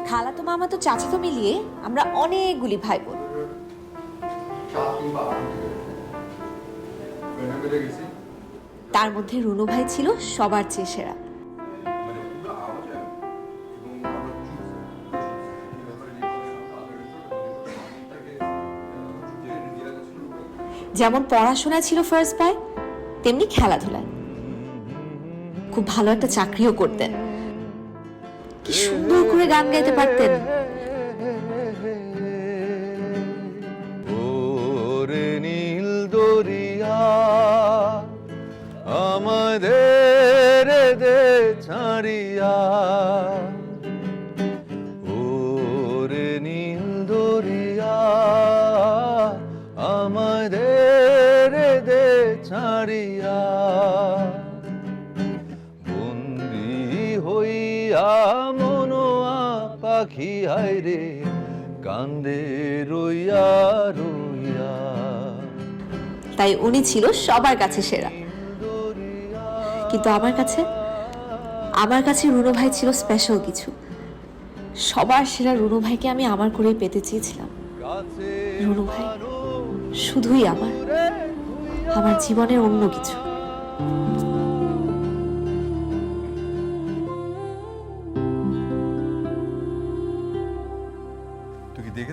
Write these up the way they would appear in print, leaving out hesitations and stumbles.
খালাতো মামাতো চাচাতো মিলিয়ে আমরা অনেকগুলি ভাই বোন। তার মধ্যে রুনু ভাই ছিল সবার চেয়ে সেরা। যেমন পড়াশোনায় ছিল ফার্স্ট পায়, তেমনি খেলাধুলায় খুব ভালো একটা চাকরিও করতেন। কি সুন্দর করে গান গাইতে পারতেন। ওরে নীল দরিয়া আমাদের দে ছাড়িয়া, ওরে নীল দরিয়া আমাদের দে ছাড়িয়া, বন্দি হইয়া মনোয়া পাখি হায়রে কান্দে রইয়া রইয়া। তাই উনি ছিল সবার কাছে সেরা। কিন্তু আমার কাছে রুনু ভাই ছিল স্পেশাল কিছু। সবার সেরা রুনু ভাইকে আমি আমার করেই পেতে চেয়েছিলাম। রুনু ভাই শুধুই আমার জীবনের অন্য কিছু। তুই কি দেখে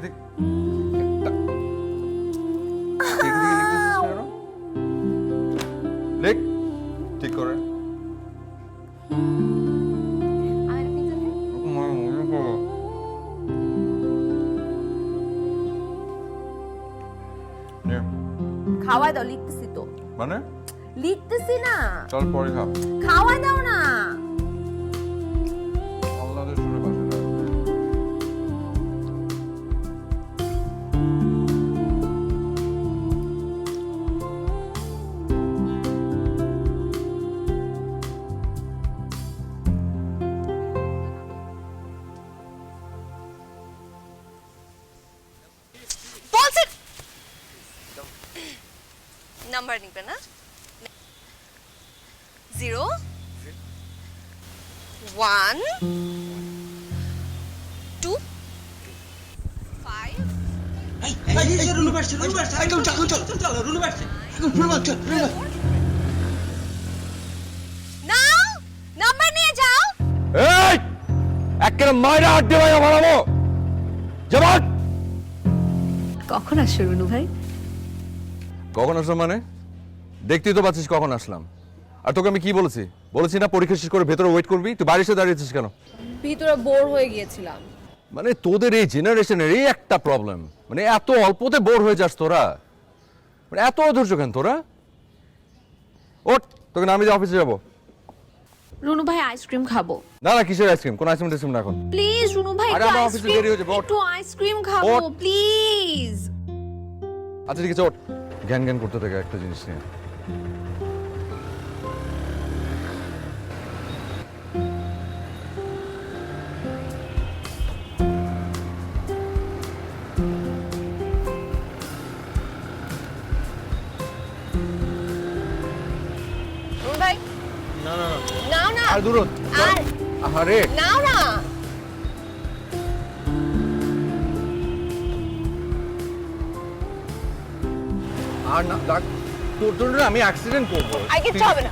লেখ ঠিক করে খাওয়াই দাও, লিখতেছি তো। মানে লিখতেছি না, চল পরে খা। খাওয়াই দাও না। আল্লাহর শুনে পাশে থাক। নাম্বার নিবে না? 0 1 2 5 নাও, নাম্বার নিয়ে যাও। এই একেবারে মাইরা আড্ডে ভাই ভাড়াবো জবাব। কখন আসছো রুনু ভাই? কখন আসলাম মানে? দেখতেই তো পাচ্ছিস কখন আসলাম। আর তোকে আমি কি বলেছি না পরীক্ষা শেষ করে ভেতরে ওয়েট করবি? তুই বাইরে এসে দাঁড়িয়েছিস কেন? ভিতরে বোর হয়ে গিয়েছিলাম। মানে তোদের এই জেনারেশনের এই একটা প্রবলেম, মানে এত অল্পতে বোর হয়ে যাস তোরা, মানে এত অধৈর্য কেন তোরা? ওঠ, তোকে নামিয়ে দিয়ে অফিসে যাবো। রুনু ভাই আইসক্রিম খাবো। না না কিসের আইসক্রিম? কোন আইসক্রিম টেসক্রিম না এখন। প্লিজ রুনু ভাই, আরে আমার অফিসে দেরি হয়ে যাবে। একটু আইসক্রিম খাবো ওঠ। প্লিজ। আচ্ছা ঠিক আছে ওঠ। জ্ঞান জ্ঞান করতে থাকে একটা জিনিস নিয়ে। রুনু ভাই না না না নাও না, আর দূর আর আরে নাও না। আর না ডাক তোর জন্য আমি অ্যাক্সিডেন্ট করব। আই কিচ্ছু হবে না।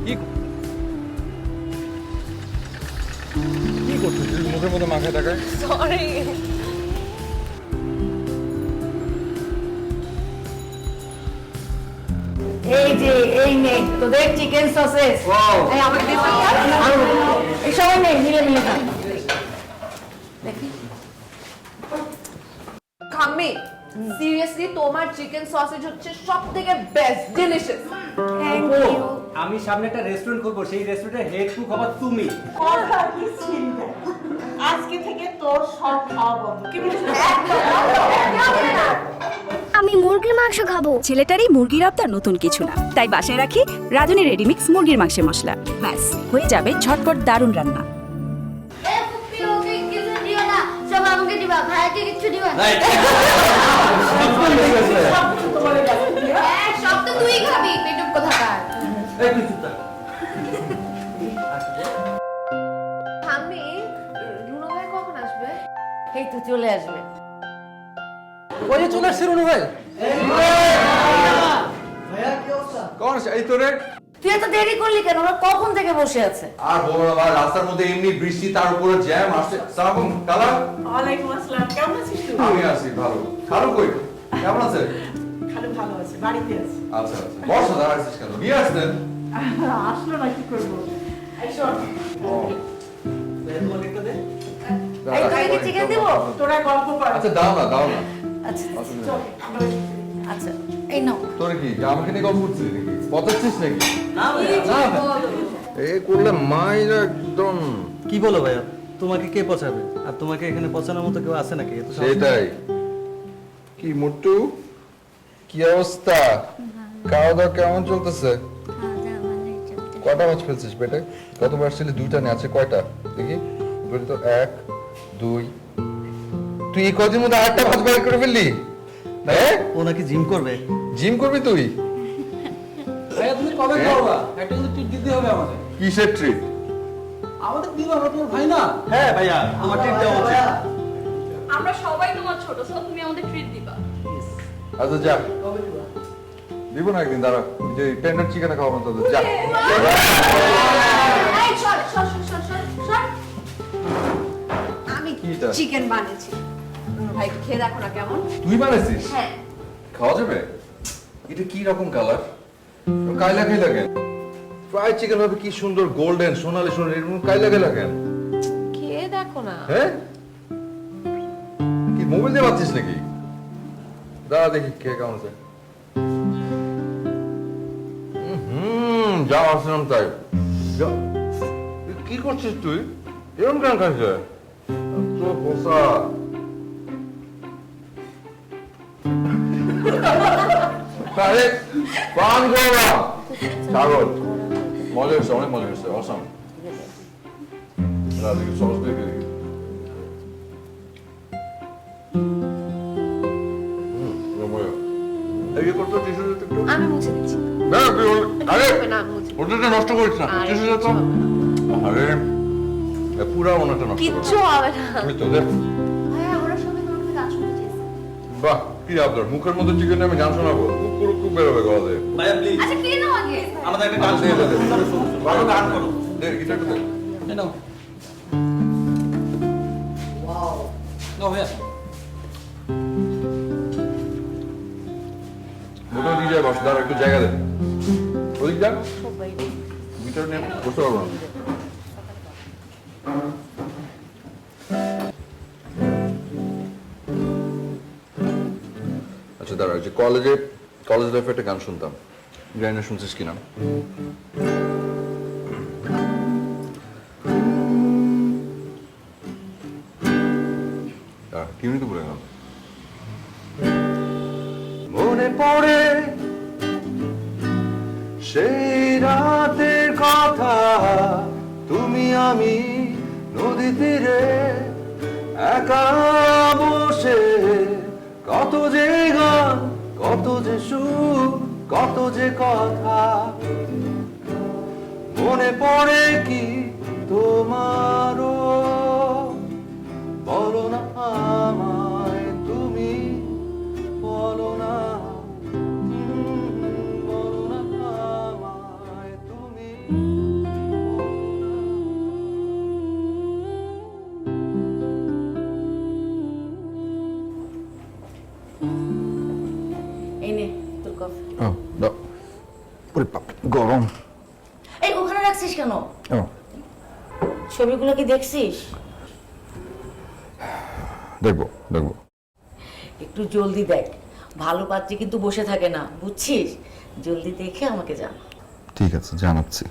কি কি করছিস তুই? মুখের মধ্যে মাখায় টাকায়। সরি। এই যে এই নে তোদের চিকেন সসেস। এই আমাকে দিস না। এই সবাই নে মিলে মিলে খা। খাম্মি, সিরিয়াসলি তোমার চিকেন সসেজ হচ্ছে সবথেকে বেস্ট, ডিলিশিয়াস। Thank you. আমি সামনে একটা রেস্টুরেন্ট করবো, সেই রেস্টুরেন্টের হেড কুক হবা তুমি। আজকে থেকে তোর সব খাওয়া বন্ধ। কি বলিস? আমি মুরগির মাংস খাবো। ছেলেটারই মুরগির আবদার নতুন কিছু না, তাই বাসায় রাখি রাঁধুনি রেডিমিক্স মুরগির মাংসের মশলা। ব্যাস হয়ে যাবে ঝটপট দারুণ রান্না। সব আমাকে দিবা, ভাইকে কিচ্ছু দিবা না। সব তো তুই খাবি, পেটুক কোথাকার। এই তুই চুপ থাক। আমি রুনো ভাই কখন আসবে? এই তো চলে আসবে। ওই যে চলে আসছে রুনু ভাই। কখন আসছে? এই তোরে তুই এত দেরি করলি কেন? ওরা কখন থেকে বসে আছে? আর বলো না ভাই, রাস্তার মধ্যে এমনি বৃষ্টি, তার উপরে জ্যাম আসছে। সালাম কালা। ওয়ালাইকুম আসসালাম, কেমন আছিস তুই? আমি আছি ভালো। খালু কই? কেমন আছে? খালু ভালো আছে, বাড়িতে আছে। আচ্ছা আচ্ছা, বসো, দাঁড়াইছিস কেন? নিয়ে আসতেন। আসলো না, কি করবো? এই শোন, তোমাকে একটা দে। এই তোকে কি চিকেন দিব? তোরা গল্প কর। আচ্ছা দাও না, দাও না। আচ্ছা অসুবিধা নেই। আমরা আচ্ছা, এই নাও। তোর কি আমাকে নিয়ে গল্প করছিস নাকি? পচাচ্ছিস নাকি? না ভাইয়া, না ভাইয়া। এই করলে মাইরা একদম। কি বলো ভাইয়া, তোমাকে কে পচাবে? আর তোমাকে এখানে পচানোর মতো কেউ আছে নাকি? এ তো সাহস নেই। সেটাই। কি মোটু, কি অবস্থা? খাওয়া দাওয়া কেমন চলতেছে? কয়টা মাছ ফেলছিস পেটে? কতবার ছিল? দুইটা নিয়ে আছে, কয়টা দেখি বলি তো। 1 2। তুই এই কদিন মধ্যে 8টা মাছ বের করে ফেললি? হ্যাঁ, ও নাকি জিম করবে। জিম করবি তুই? ভাইয়া তুমি কবে করবা? একটা কিন্তু ট্রিট দিতে হবে আমাদের। কিসের ট্রিট? আমাদের দিবা, আমরা তোমার ভাই না? হ্যাঁ ভাইয়া, আমার ট্রিট দেওয়া উচিত। আমরা সবাই তোমার ছোট, সো তুমি আমাদের ট্রিট দিবা। আচ্ছা যা, কবে দিবা? দিব না একদিন, দাঁড়া। যে টেন্ডার চিকেন খাওয়াবো তোদের, যা। এই সর সর সর সর সর সর। আমি কিটা? চিকেন বানিয়েছি, রুনো ভাই খেয়ে দেখো না কেমন। তুই বানাইছিস? হ্যাঁ। খাওয়া যাবে? এটা কি রকম কালার? কাইলা কাইলা কেন? ফ্রাই চিকেন হবে কি সুন্দর, গোল্ডেন সোনালি সোনালি, এরকম কাইলা কাইলা কেন? খেয়ে দেখো না। হ্যাঁ, কি মোবাইল দিয়ে বাচ্ছিস নাকি? দাঁড়া দেখি কে কেমন আছে। যা আসলাম তাই। যা। কি করছিস তুই? এরকম কেন খাইছে? তো বসা। আরে পান করবা ছাগল। মজা হচ্ছে, অনেক মজা হচ্ছে, অসাম। দেখি সস দিয়ে দেখি। এই করতো টিস্যু একটু। আমি মুছে দিচ্ছি। না তুই আরে না আমি মুছে ওটা নষ্ট করিস না, আরে, টিস্যু তো। আরে পুরা ওনাটা নষ্ট কিচ্ছু হবে না। আমি তো দেখ। ভাইয়া ওরা সবাই তোমাকে গান শুনতে চেয়েছে। বাহ, কি আপনার মুখের মধ্যে চিকেন আমি গান শোনাবো, কুকুর কুকুর বেরোবে গলা দিয়ে। ভাইয়া প্লিজ, আচ্ছা খেয়ে নাও আগে। আমাদের একটা গান দে, দে, দে। শোনাবো। ভালো গান করো। দে গিটারটা দে। এই নাও। নাও ভাইয়া। মোটা দিয়ে যায়, বস, দাঁড়া একটু জায়গা দে। ওদিক যা, গিটার নিয়ে বসতে পারবো না। আচ্ছা দাঁড়া, যে কলেজ লাইফে একটা গান শুনতাম, জানি না শুনছিস কিনা। কিনি তো বলে গেলাম। মনে পড়ে সেই রাতের কথা, তুমি আমি নদী তীরে একা বসে, কত যে গান, কত যে সুর, কত যে কথা। মনে পড়ে কি তোমারও? বলো না আমায় তুমি, বলো না, বলো না আমায় তুমি। এই নে তোর কফি। গরম। এই ওখানে রাখছিস কেন? ছবিগুলো কি দেখছিস? দেখবো দেখবো। একটু জলদি দেখ, ভালো পাত্রী কিন্তু বসে থাকে না, বুঝছিস? জলদি দেখে আমাকে জানা। ঠিক আছে, জানাচ্ছি।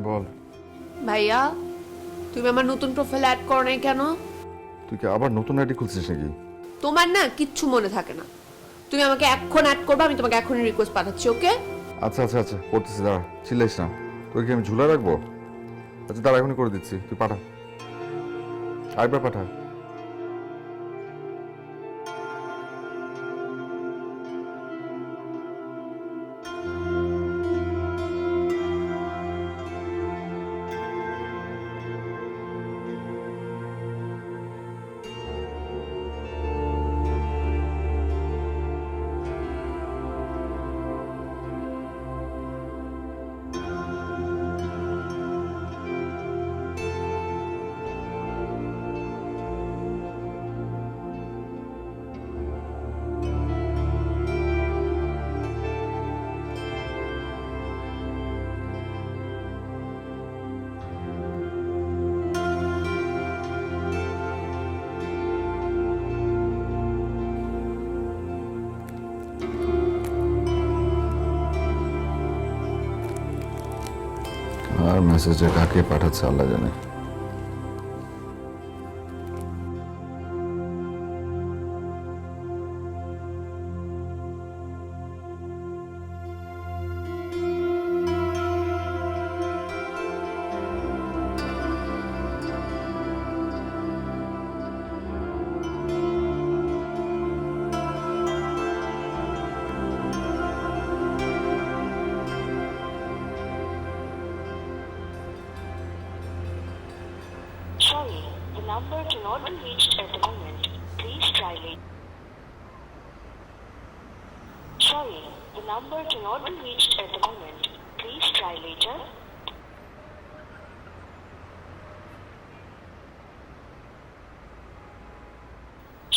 বল, ভাইয়া তুমি আমার নতুন প্রোফাইল অ্যাড করো নাই কেন? তুই কি আবার নতুন আইডি খুলছিস নাকি? তোমার না কিচ্ছু মনে থাকে না। তুমি আমাকে এখন অ্যাড করবে, আমি তোমাকে এখনই রিকোয়েস্ট পাঠাচ্ছি, ওকে? আচ্ছা আচ্ছা আচ্ছা, করতেছি, দাঁড়া, চিল্লাইস না। তোকে কি আমি ঝুলা রাখবো? আচ্ছা দাঁড়া, এখনই করে দিচ্ছি, তুই পাঠা, আরেকবার পাঠা। আর মেসেজটা কাকে পাঠাচ্ছে আল্লাহ জানে। Sorry, the number cannot be reached at the moment. Please try later. Sorry, the number cannot be reached at the moment. Please try later.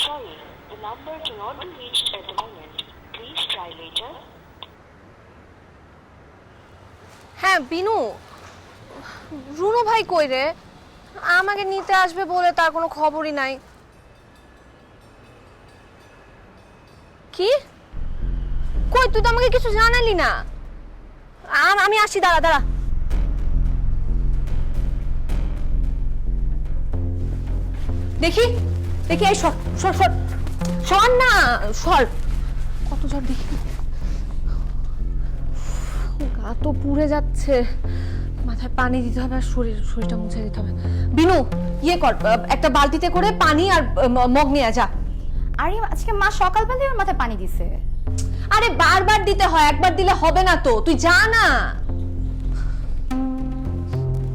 Sorry, the number cannot be reached at the moment. Please try later. হ্যাঁ বিনু, রুনু ভাই কই রে? আমাকে নিতে আসবে বলে তার কোনো খবরই নাই। কি কই, তুই তো আমাকে কিছু জানালি না। আমি আসি, দাঁড়া দাঁড়া। দেখি দেখি, এই সর সর সর সর না, সর। কত জ্বর দেখি, গা তো পুড়ে যাচ্ছে, মাথায় পানি দিতে হবে আর শরীরটা মুছে দিতে হবে। বিনু ইয়ে কর, একটা বালতিতে করে পানি আর মগ নিয়ে যা। আরে আজকে মা সকালবেলায় ওর মাথায় পানি দিছে। আরে বারবার দিতে হয়, একবার দিলে হবে না তো, তুই যা না।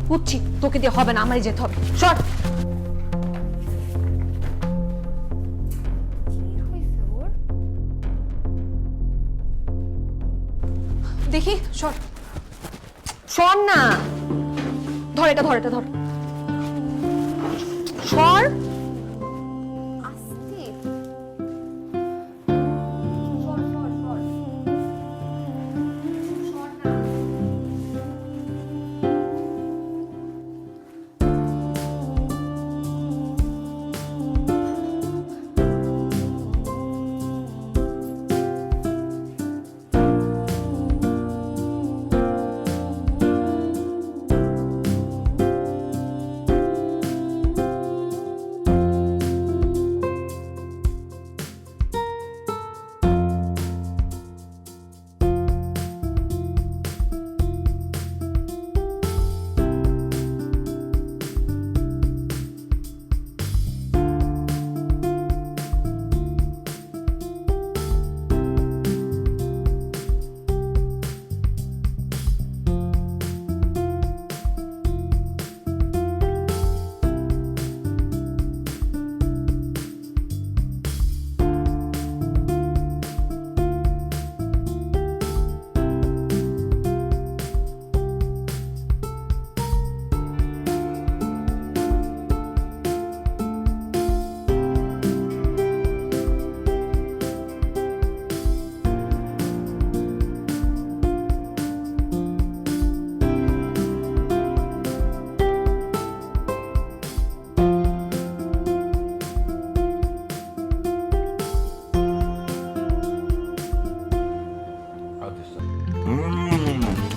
বুঝছি, তোকে দিয়ে হবে না, আমারই যেতে হবে। সর। দেখি, সর সর না, ধর এটা, ধর এটা, ধর, সর।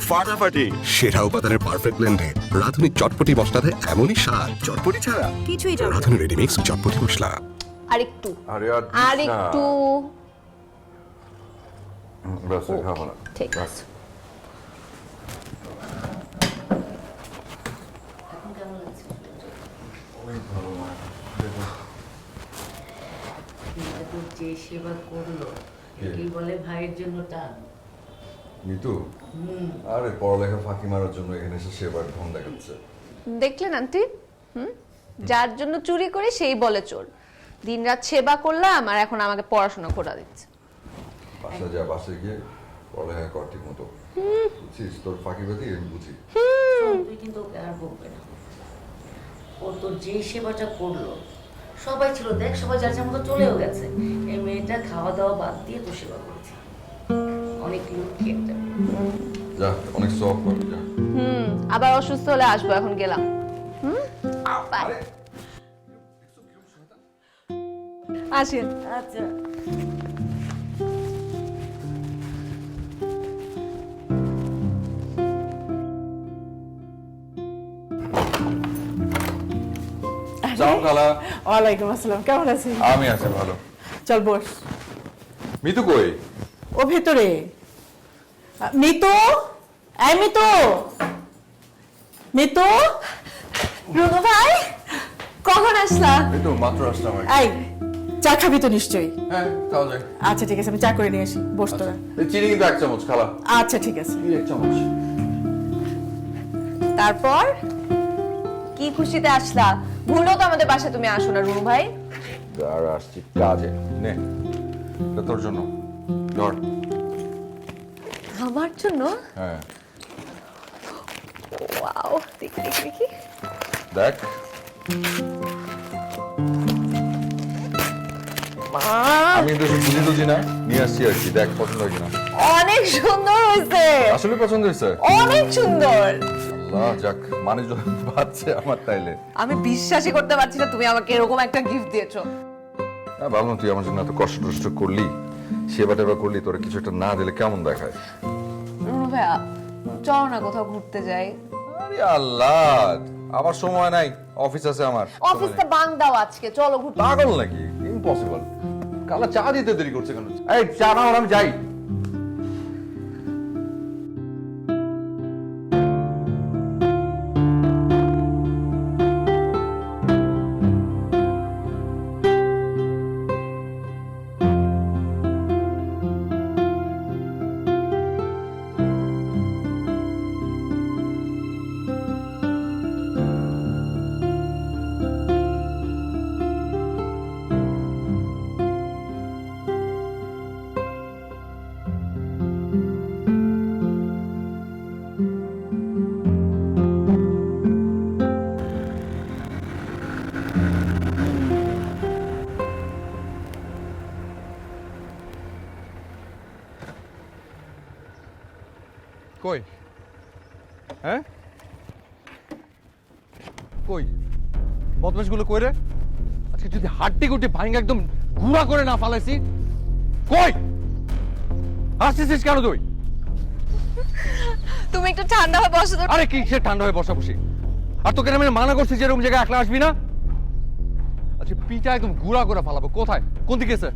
ফাটাফাটি সেরা উপাদানের পারফেক্ট ব্লেন্ডে রাঁধুনি চটপটি মশলাতে এমনই স্বাদ। চটপটি ছাড়া কিছুই যাবে না। রাঁধুনি রেডিমিক্স চটপটি মশলা। আরেকটু আরে আর আরেকটু ব্যাস খাবো না। ঠিক আছে। যে সেবা করলো কি বলে ভাইয়ের জন্য টান। মিতু আরে পড়ালেখা ফাঁকি মারার জন্য এখানে এসে সেবার ঢং দেখাচ্ছে। দেখলেন আন্টি, যার জন্য চুরি করি সেই বলে চোর। দিনরাত সেবা করলাম আর এখন আমাকে পড়াশোনা করা দিচ্ছে। বাসায় গিয়ে পড়ালেখা কর ঠিক মতো, বুঝছিস? তোর ফাঁকি বাতি আমি বুঝি। তুই কিন্তু ওকে আর বলবে না, ও তোর যে সেবাটা করলো সবাই ছিল, দেখ সবাই যার যার মতো চলেও গেছে, এই মেয়েটা খাওয়া দাওয়া বাদ দিয়ে তো সেবা করেছে। অনেক লক্ষ্মী একটা। যা অনেক সব করবি যা। আবার অসুস্থ হলে আসবো, এখন গেলাম। বাই। আসেন। আচ্ছা যাও খালা। ওয়ালাইকুম আসসালাম, কেমন আছিস? আমি আছি ভালো। চল বস। মিতু কই? ও ভেতরে। মিতু, এই মিতু, মিতু। রুনু ভাই কখন আসলা? এই তো মাত্র আসলাম আর কি। এই চা খাবি তো নিশ্চয়ই? হ্যাঁ খাওয়া যায়। আচ্ছা ঠিক আছে, আমি চা করে নিয়ে আসি, বস তোরা। এই চিনি কিন্তু 1 চামচ খালা। আচ্ছা ঠিক আছে। 1 চামচ। তারপর কি খুশিতে আসলা? ভুলো তো আমাদের বাসায় তুমি আসো না রুনু ভাই। আর আসছি কাজে। নে এটা তোর জন্য ধর। আমার জন্য? হ্যাঁ ওয়াও, দেখি দেখি দেখি। দেখ। আমি কিন্তু বুঝি টুঝি না, নিয়ে আসছি আর কি। দেখ পছন্দ হয় কিনা। অনেক সুন্দর হয়েছে, আসলে পছন্দ হয়েছে? অনেক সুন্দর। আল্লাহ যাক, মানুষ যখন পাচ্ছে আমার তাইলে। আমি বিশ্বাসই করতে পারছি না তুমি আমাকে এরকম একটা গিফট দিয়েছো। ভাবলাম তুই আমার জন্য এত কষ্ট টষ্ট করলি, সেবা টেবা করলি, তোর কিছু একটা না দিলে কেমন দেখায়। রুনু ভাইয়া চলো না কোথাও ঘুরতে যাই। আরে আল্লাহ, আমার সময় নাই, অফিস আছে আমার। অফিসটা বাং দাও আজকে, চলো ঘুরতে। পাগল নাকি? ইম্পসিবল। কালা চা দিতে দেরি করছে কেন? এই চা না হলে আমি যাই। কই? হ্যাঁ কই বদমাশগুলো কই রে? আজকে যদি হাড্ডি গুটি ভাঙা একদম গুঁড়া করে না ফালাইছি, কই আসছিস কেন তুই? তুমি একটু ঠান্ডা হয়ে বসো তো। আরে কি সে ঠান্ডা হয়ে বসা বসি? আর তোকে আমি মানা করছি যে এরকম জায়গায় একলা আসবি না। আচ্ছা পিঠা একদম গুঁড়া করে ফালাবো। কোথায়? কোন দিকে এসে?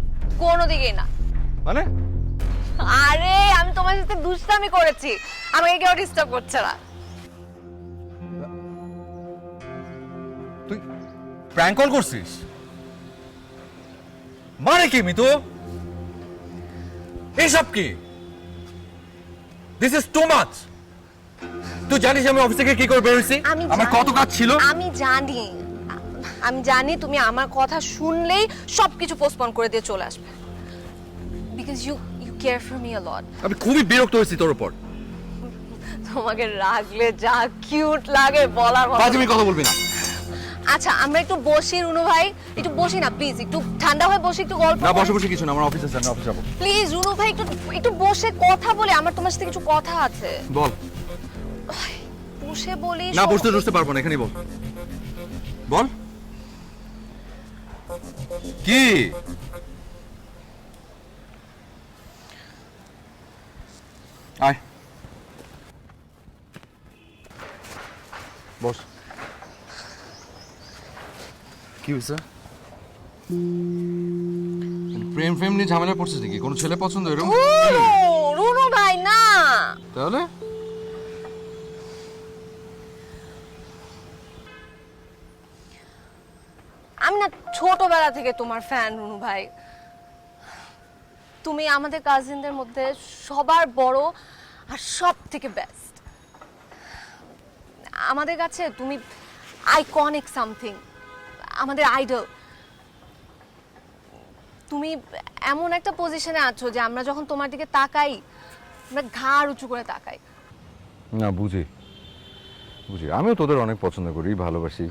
কোনো দিকেই না। মানে? আরে আমি তোমার সাথে দুষ্টামি করেছি, আমাকে কেউ ডিস্টার্ব করছে না। তুই প্র্যাঙ্ক কল করছিস? মানে কি মিতু? এসব কি? This is too much. তুই জানিস আমি অফিস থেকে কি করে বের হইছি? আমার কত কাজ ছিল। আমি জানি তুমি আমার কথা শুনলেই সবকিছু পোস্টপোন করে দিয়ে চলে আসবে, because you care for me a lot. আমি খুবই বিরক্ত হয়েছি তোর উপর। তোমাকে রাখলে যা কিউট লাগে বলার কথা। তুমি কথা বলবি না। আচ্ছা আমরা একটু বসি রুনু ভাই, একটু বসি না প্লিজ, একটু ঠান্ডা হয়ে বসে একটু গল্প। না বসে বসে কিছু না, আমার অফিস আছে, আমি অফিস যাব। প্লিজ রুনু ভাই একটু একটু বসে কথা বলে, আমার তোমার সাথে কিছু কথা আছে। বল। বসে বলি। না বসতে পারবো না, এখানেই বল। বল কি? আয় বস। কি হয়েছে? প্রেম প্রেম নিয়ে ঝামেলা পড়ছিস নাকি? কোনো ছেলে পছন্দ এরকম? রুনু ভাই না, তাহলে আমি না ছোটবেলা থেকে তোমার ফ্যান রুনু ভাই। তুমি আমাদের কাজিনদের মধ্যে সবার বড় আর সব থেকে বেস্ট। আমাদের কাছে তুমি আইকনিক সামথিং, আমাদের আইডল। তুমি এমন একটা পজিশনে আছো যে আমরা যখন তোমার দিকে তাকাই আমরা ঘাড় উঁচু করে তাকাই। না, বুঝি বুঝি, আমিও তোদের অনেক পছন্দ করি, ভালোবাসি।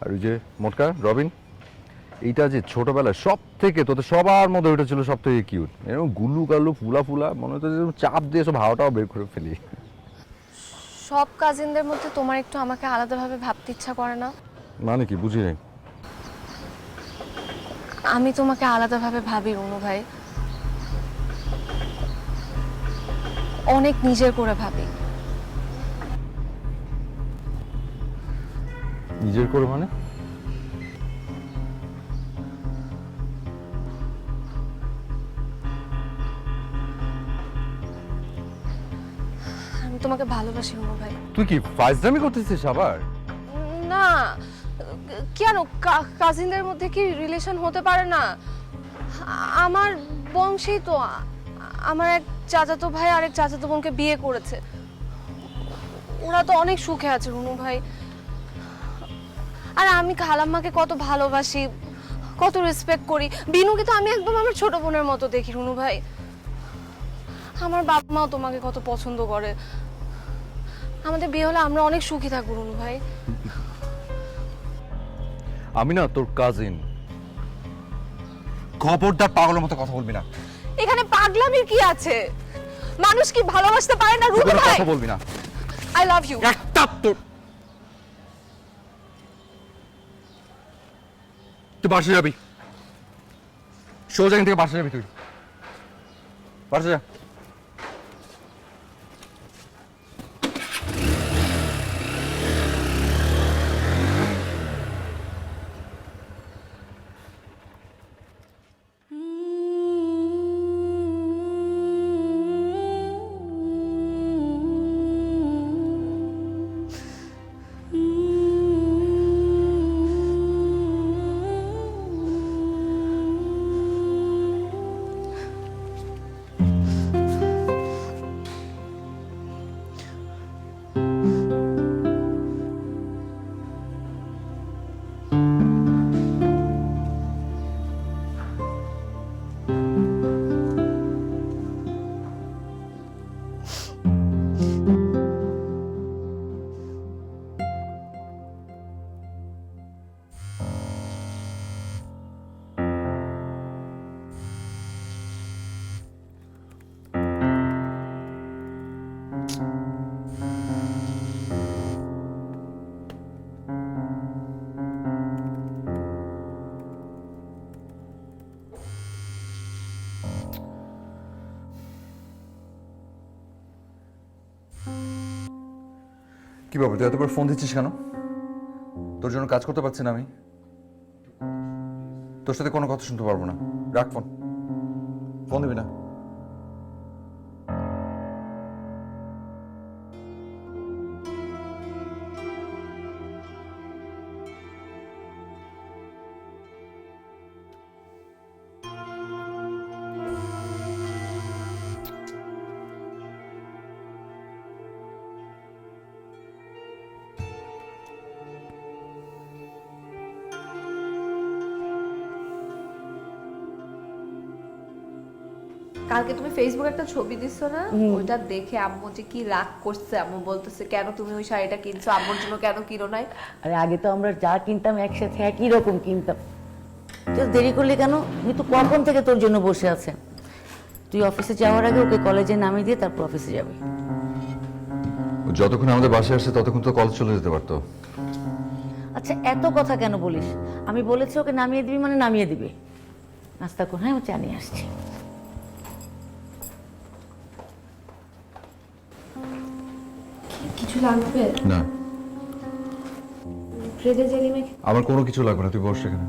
আর ওই যে মোটকা রবিন, এইটা যে ছোটবেলায় সব থেকে তোদের সবার মধ্যে ওইটা ছিল সব থেকে কিউট। এরকম গুল্লু গাল্লু ফুলা ফুলা, মনে হতো যে চাপ দিয়ে সব হাওয়াটাও বের করে ফেলি। সব কাজিনদের মধ্যে তোমার একটু আমাকে আলাদাভাবে ভাবতে ইচ্ছা করে না? মানে কি, বুঝি নাই। আমি তোমাকে আলাদাভাবে ভাবি রুনু ভাই, অনেক নিজের করে ভাবি। নিজের করে মানে? আমি তোমাকে ভালোবাসি রুনু ভাই। তুই কি ফাইজলামি করতেছিস আবার? না, কেন? কাজিনদের মধ্যে কি রিলেশন হতে পারে না? আমার বংশেই তো আমার এক চাচাতো ভাই আরেক চাচাতো বোনকে বিয়ে করেছে। ওরা তো অনেক সুখে আছে রুনু ভাই। আর আমি খালাম্মাকে কত ভালোবাসি, কত রেসপেক্ট করি। বিনুকে তো আমি একদম আমার ছোট বোনের মতো দেখি রুনু ভাই। আমার বাবা মাও তোমাকে কত পছন্দ করে। আমাদের বিয়ে হলে আমরা অনেক সুখী থাকবো রুনু ভাই। আমি না তোর কাজিন। খবরদার পাগলের মতো কথা বলবি না। এখানে পাগলামির কি আছে? মানুষ কি ভালোবাসতে পারে না রুনু ভাই? কথা বলবি না। I love you. একটা তোর, তুই বাসে যাবি, সোজা এখান থেকে বাসে যাবি। তুই বাসে যা। কি বাবা, তুই এতবার ফোন দিচ্ছিস কেন? তোর জন্য কাজ করতে পারছি না আমি। তোর সাথে কোনো কথা শুনতে পারবো না। রাখ ফোন, ফোন দিবি না। কালকে তুমি ফেসবুকে একটা ছবি দিছো না, ওইটা দেখে আম্মু যে কি রাগ করছে। আম্মু বলতেছে কেন তুমি ওই শাড়িটা কিনছো, আম্মুর জন্য কেন কিনো নাই? আরে আগে তো আমরা যা কিনতাম একসাথে একই রকম কিনতাম। তুই দেরি করলি কেন? আমি তো কখন থেকে তোর জন্য বসে আছে। তুই অফিসে যাওয়ার আগে ওকে কলেজে নামিয়ে দিয়ে তারপর অফিসে যাবি। যতক্ষণ আমাদের বাসায় আসছে ততক্ষণ তো কলেজ চলে যেতে পারতো। আচ্ছা এত কথা কেন বলিস? আমি বলেছি ওকে নামিয়ে দিবি মানে নামিয়ে দিবি। নাস্তা কর, হ্যাঁ, ও চা নিয়ে আসছি। কিছু লাগবে না, ব্রেডে জেলি মেখে আমার কোনো কিছু লাগবে না, তুই বস এখানে।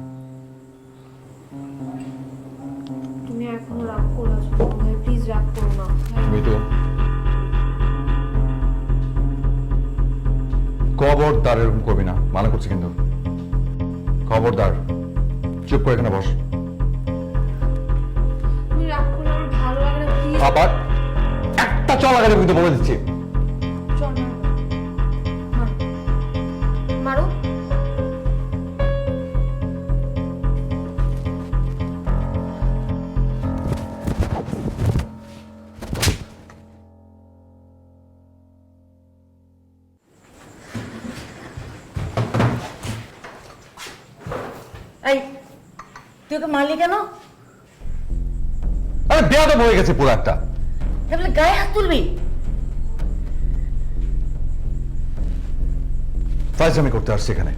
তুমি এখনো রাগ করে আছো ভাই, প্লিজ রাগ করো না। মিতু, খবরদার এরকম করবি না, মানা করছি কিন্তু। খবরদার, চুপ করে এখানে বস। তুমি রাগ করলে আমার ভালো লাগে না, প্লিজ। আবার একটা চলা গেলে কিন্তু বলে দিচ্ছি। চল মারো। এই তুই ওকে মারলি কেন? আরে বেয়াদব হয়ে গেছে পুরো একটা। বলে গায়ে হাত তুলবি? ফাইজলামি করতে আসছি এখানে।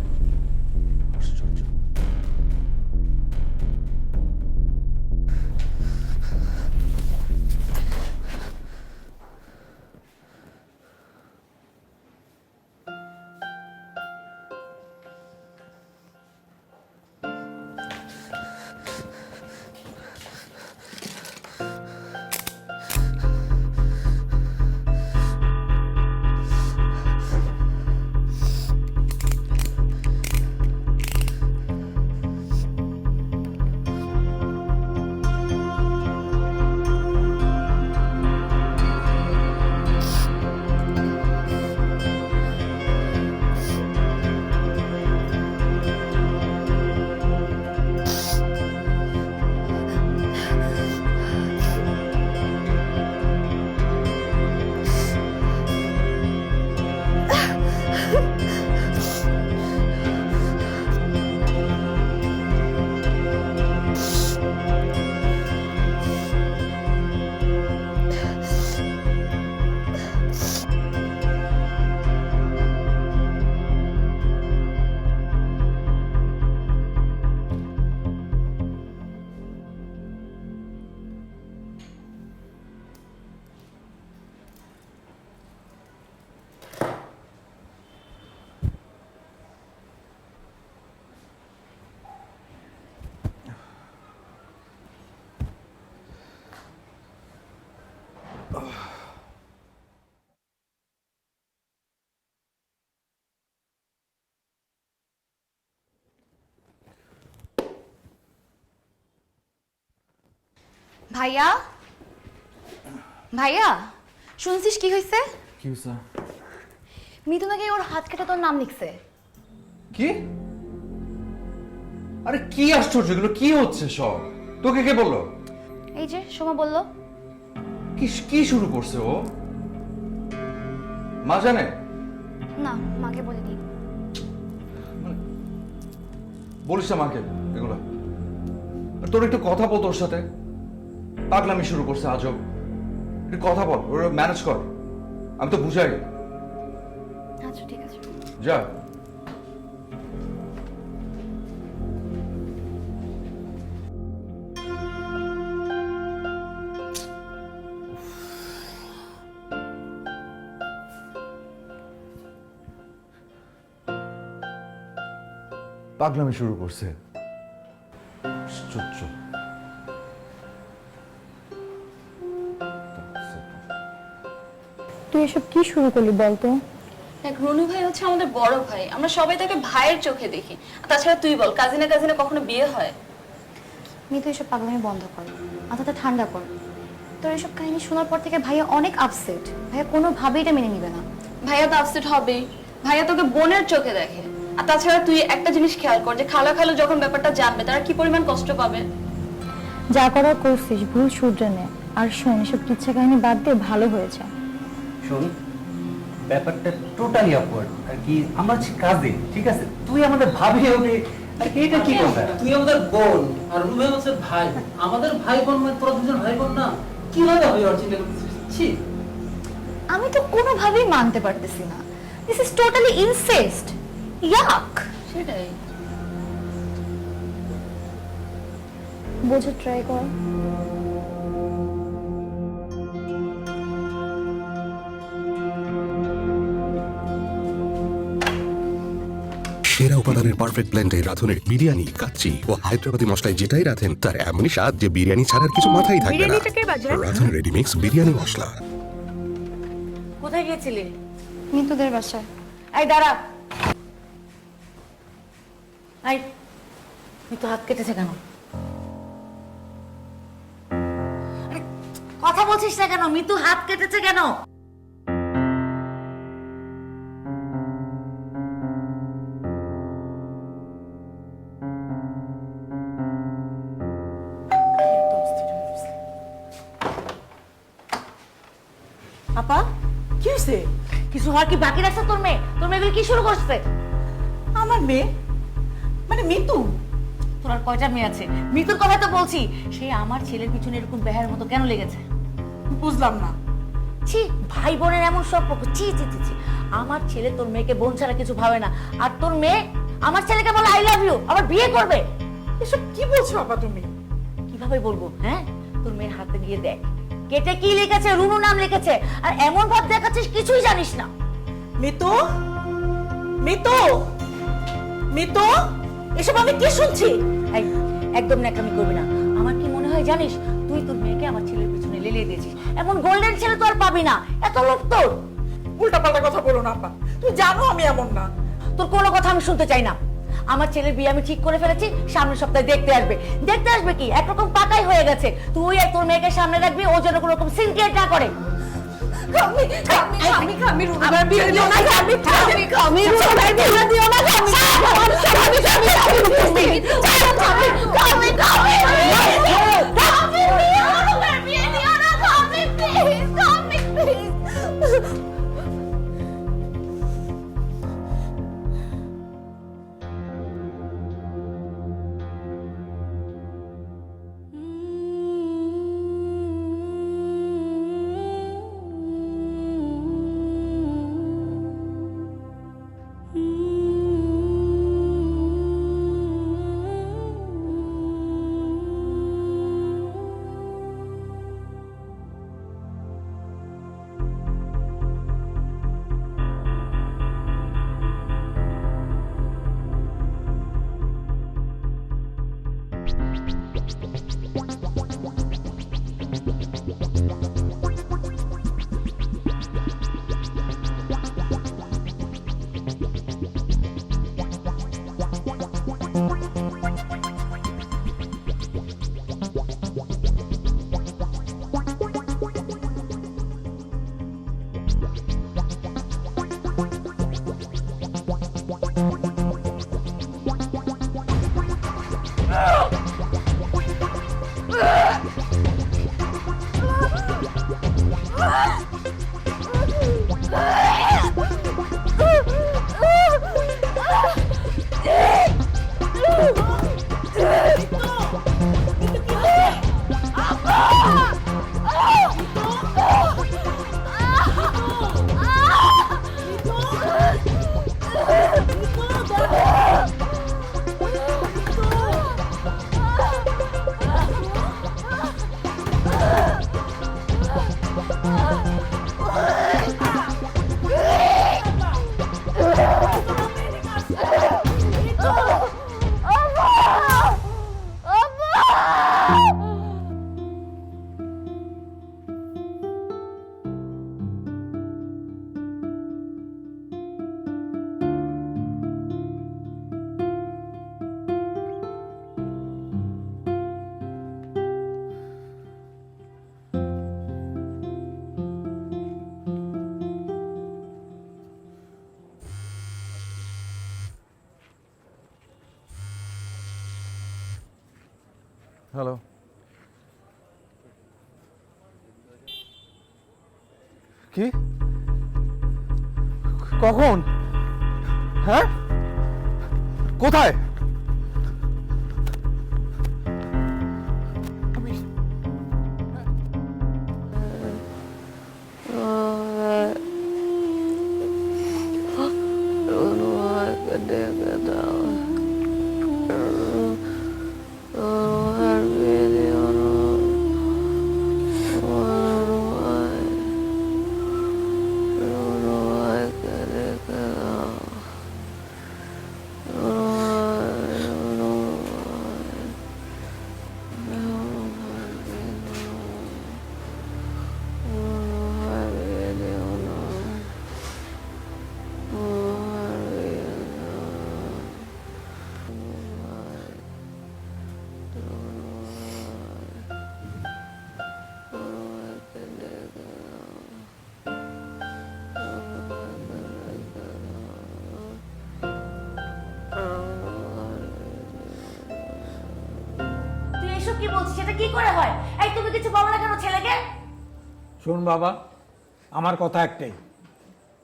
ভাইয়া ভাইয়া শুনছিস কি হয়েছে? কি হয়েছে? মিতু নাকি ওর হাত কেটে তোর নাম লিখছে। কি? আরে কি আশ্চর্য, এগুলো কি হচ্ছে সব? তোকে কে বললো? এই যে সোমা বললো। কি কি শুরু করছে ও? মা জানে? না, মাকে বলিনি। বলিস না মাকে এগুলো। আর তোর একটু কথা বল, তোর সাথে পাগলামি শুরু করছে আজব। একটু কথা বল, ওরা ম্যানেজ কর। আমি তো বুঝাই। আচ্ছা ঠিক আছে। যা। পাগলামি শুরু করছে। আশ্চর্য। তুই এসব কি শুরু করলি বলতো? দেখ রনু ভাই হচ্ছে আমাদের বড় ভাই, আমরা সবাই তাকে ভাইয়ের চোখে দেখি। আর তাছাড়া তুই বল, কাজিনে কাজিনে কখনো বিয়ে হয়? মিতু এসব পাগলামি বন্ধ কর, মাথাটা ঠান্ডা কর। তোর এসব কাহিনী শোনার পর থেকে ভাইয়া অনেক আপসেট। ভাইয়া কোনোভাবেই এটা মেনে নিবে না। ভাইয়া তো আপসেট হবেই, ভাইয়া তোকে বোনের চোখে দেখে। আর তাছাড়া তুই একটা জিনিস খেয়াল কর, যে খালা খালু যখন ব্যাপারটা জানবে তারা কি পরিমাণ কষ্ট পাবে। যা করার করছিস ভুল শুধরে নে। আর শোন, এসব কিচ্ছা কাহিনী বাদ দিয়ে ভালো হয়েছে। শোন, ব্যাপারটা টোটালি অকওয়ার্ড আর কি। আমরা হচ্ছে কাজে, ঠিক আছে? তুই আমাদের ভাবি হবে আর কি, এটা কি কথা? তুই আমাদের বোন আর রুমে হচ্ছে ভাই। আমাদের ভাই বোন মানে তোরা দুজন ভাই বোন না? কিভাবে হবে অরিজিনাল? ছি, আমি তো কোনোভাবেই মানতে পারতেছি না। This is totally incest. ইয়াক। সেটাই। বোঝার ট্রাই কর। সেরা উপাদানের পারফেক্ট ব্লেন্ডে রাঁধুনির বিরিয়ানি, কাচ্চি ও হায়দ্রাবাদি মশলায় যেটাই রাঁধেন তার এমনই স্বাদ যে বিরিয়ানি ছাড়ার কিছু মাথায় থাকবে না। রাঁধুনি রেডিমিক্স বিরিয়ানি মশলা। কোথায় গিয়েছিলি? মিতুদের বাসায়। এই দাঁড়া। এই মিতু হাত কেটেছে কেন? আরে কথা বলছিস না কেন? মিতু হাত কেটেছে কেন? আপা কি হয়েছে? কিছু হওয়ার কি বাকি রাখছে তোর মেয়ে? তোর মেয়ে কি শুরু করছে? আমার মেয়ে মানে মিতু? তোর আর কয়টা মেয়ে আছে? মিতুর কথা তো বলছি। সে আমার ছেলের পিছনে এরকম বেহার মতো কেন লেগেছে? বুঝলাম না। ছি, ভাই বোনের এমন সম্পর্ক, ছি ছি ছি ছি। আমার ছেলে তোর মেয়েকে বোন ছাড়া কিছু ভাবে না, আর তোর মেয়ে আমার ছেলেকে বলে আই লাভ ইউ, আবার বিয়ে করবে। এসব কি বলছো আপা তুমি? কিভাবে বলবো? হ্যাঁ, তোর মেয়ের হাতে গিয়ে দেখ, কেটে কি লিখেছে? রুনু নাম লিখেছে। আর এমন ভাব দেখাচ্ছিস কিছুই জানিস না। মিতু, মিতু, মিতু, এসব আমি কি শুনছি? এই, একদম ন্যাকামি করবি না। আমার কি মনে হয় জানিস, তুই তোর মেয়েকে আমার ছেলের পিছনে লেলিয়ে দিয়েছিস। এমন গোল্ডেন ছেলে তো আর পাবি না। এত লোক তোর। উল্টা পাল্টা কথা বলো না আপা, তুই জানো আমি এমন না। তোর কোনো কথা আমি শুনতে চাই না। আমার ছেলের বিয়ে আমি ঠিক করে ফেলেছি, সামনের সপ্তাহে দেখতে আসবে। দেখতে আসবে কি, একরকম পাকাই হয়ে গেছে। তুই আর তোর মেয়েকে সামনে রাখবি, ও যেন কোনো রকম সিন ক্রিয়েট না করে। হ্যালো, কি? কখন? হ্যাঁ, কোথায়? কি করে হয়? এই তুমি কিছু বলো না কেন ছেলেকে? শোন বাবা, আমার কথা একটাই,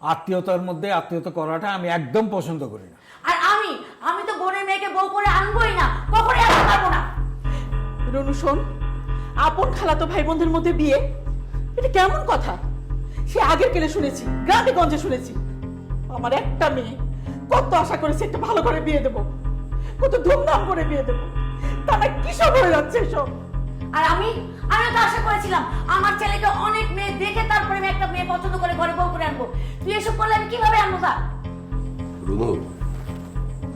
আত্মীয়তার মধ্যে আত্মীয়তা করাটা আমি একদম পছন্দ করি না। আর আমি তো বোনের মেয়েকে বউ করে আনবোই না, কখনোই আনতে পারবো না। রনু শোন, আপন খালাতো ভাই বোনদের মধ্যে বিয়ে, এটা কেমন কথা? সে আগের কেলে শুনেছি, গ্রামে গঞ্জে শুনেছি। আমার একটা মেয়ে, কত আশা করেছি একটা ভালো করে বিয়ে দেবো, কত ধুমধাম করে বিয়ে দেবো, তা না কি সব হয়ে যাচ্ছে এসব। আর আমিও তো আশা করেছিলাম আমার ছেলেকে অনেক মেয়ে দেখে তারপরে আমি একটা মেয়ে পছন্দ করে ঘরে বউ করে আনবো। তুই এসব করলে আমি কিভাবে আনবো তা? রুনু,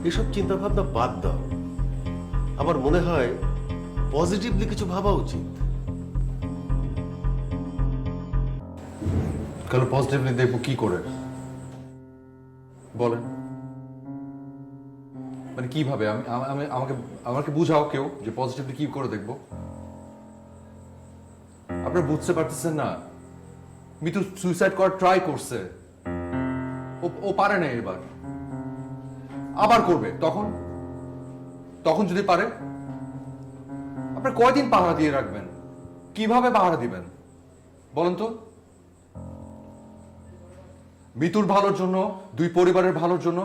এসব চিন্তা ভাবনা বাদ দাও। আমার মনে হয় পজিটিভলি কিছু ভাবা উচিত। কেন পজিটিভলি দেখবো কি করে বলেন? মানে কিভাবে? আমাকে বুঝাও কেউ যে পজিটিভলি কি করে দেখবো। আপনারা বুঝতে পারতেছেন না, মিতু সুইসাইড করার ট্রাই করছে, ও পারে না, এবার আবার করবে। তখন যদি পারে, আপনারা কয়দিন পাহারা দিয়ে রাখবেন? কিভাবে পাহারা দিবেন বলেন তো? মিতুর ভালোর জন্য, দুই পরিবারের ভালোর জন্য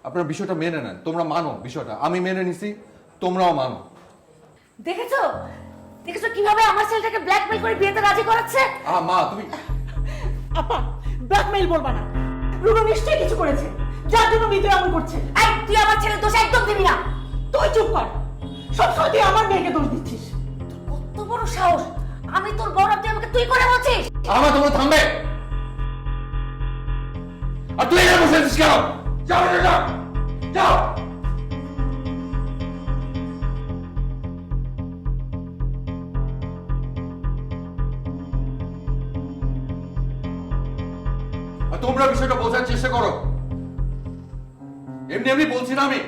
আপনারা বিষয়টা মেনে নেন। তোমরা মানো বিষয়টা, আমি মেনে নিছি, তোমরাও মানো। দেখেছো কিভাবে আমার ছেলেটাকে ব্ল্যাকমেল করে বিয়েতে রাজি করাচ্ছে? মা তুমি আপা, ব্ল্যাকমেইল বলবা না, রুনু নিশ্চয়ই কিছু করেছে যার জন্য মিতু এমন করছে। এই তুই আমার ছেলের দোষ একদম দিবি না। তুই চুপ কর, সবসময় তুই আমার মেয়েকে দোষ দিচ্ছিস। কত বড় সাহস! আমি তোর বড়, তুই আমাকে তুই করে বলছিস? তোমরা থামবে? আর তুই এখানে বসে আছিস কেন? যাও যাও যাও। আর তোমরা বিষয়টা বোঝার চেষ্টা করো। এমনি বলছি না আমি।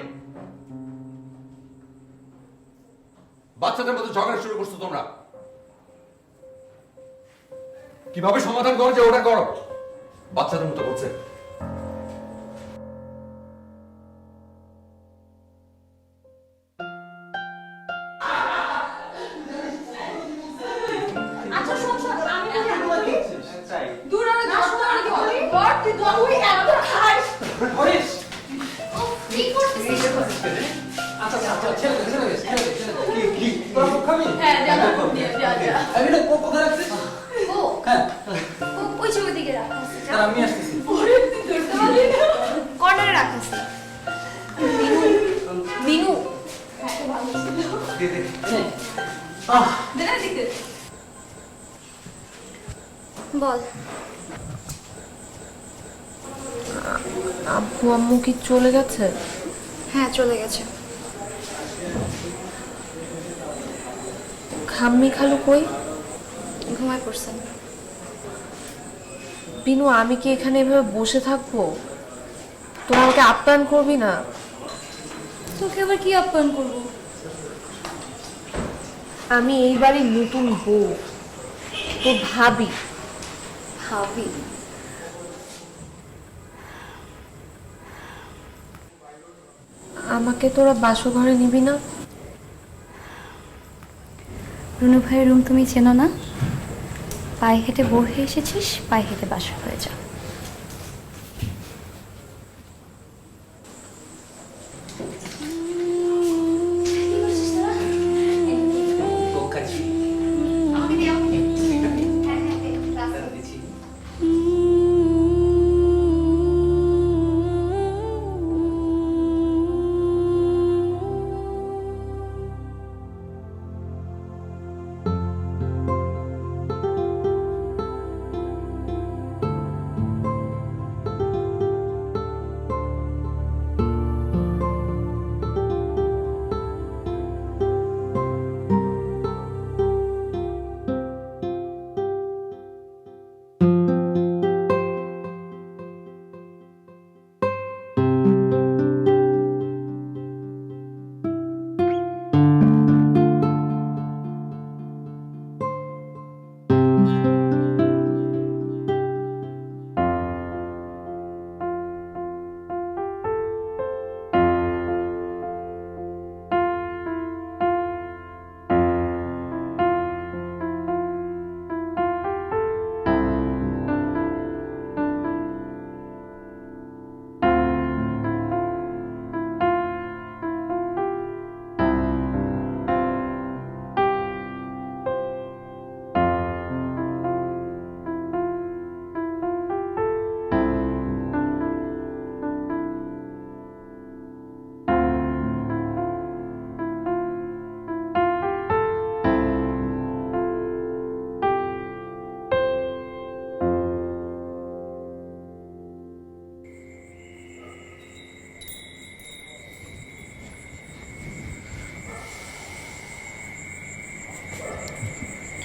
বাচ্চাদের মধ্যে ঝগড়া শুরু করছো তোমরা। কিভাবে সমাধান করো যে ওটা করো, বাচ্চাদের মতো করছে। ওই ছবি দিকে রাখা আছে, আমি আসতেছি। কর্নারে রাখা আছে। মিনু বল। আব্বু আম্মু কি চলে গেছে? হ্যাঁ, চলে গেছে। খাম্মি খালু কই? ঘুমায় পড়ছেন। বিনু, আমি কি এখানে এভাবে বসে থাকবো? তোরা আমাকে আপ্যায়ন করবি না? তোকে আবার কি আপ্যায়ন করবো? আমি এই বাড়ির নতুন বউ, তো ভাবি। ভাবি? আমাকে তোরা বাসঘরে নিবি না? রুনু ভাইয়ের রুম তুমি চেনো না? পায়ে হেঁটে বউ হয়ে এসেছিস, পায়ে হেঁটে বাসর হয়ে যা।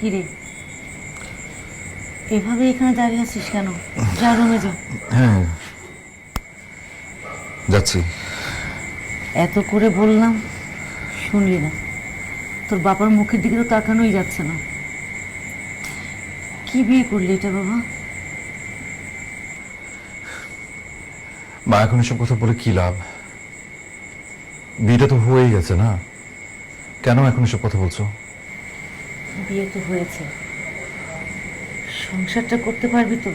কিরে এভাবে এখানে দাঁড়িয়ে আছিস কেন? যা রুমে যা। হ্যাঁ যাচ্ছি। এত করে বললাম শুনলি না, তোর বাবার মুখের দিকে তো তাকানোই যাচ্ছে না। কি বিয়ে করলি এটা বাবা? মা এখন এসব কথা বলে কি লাভ? বিয়েটা তো হয়েই গেছে না, কেন এখন এসব কথা বলছো? বিয়ে তো হয়েছে, সংসারটা করতে পারবি তো?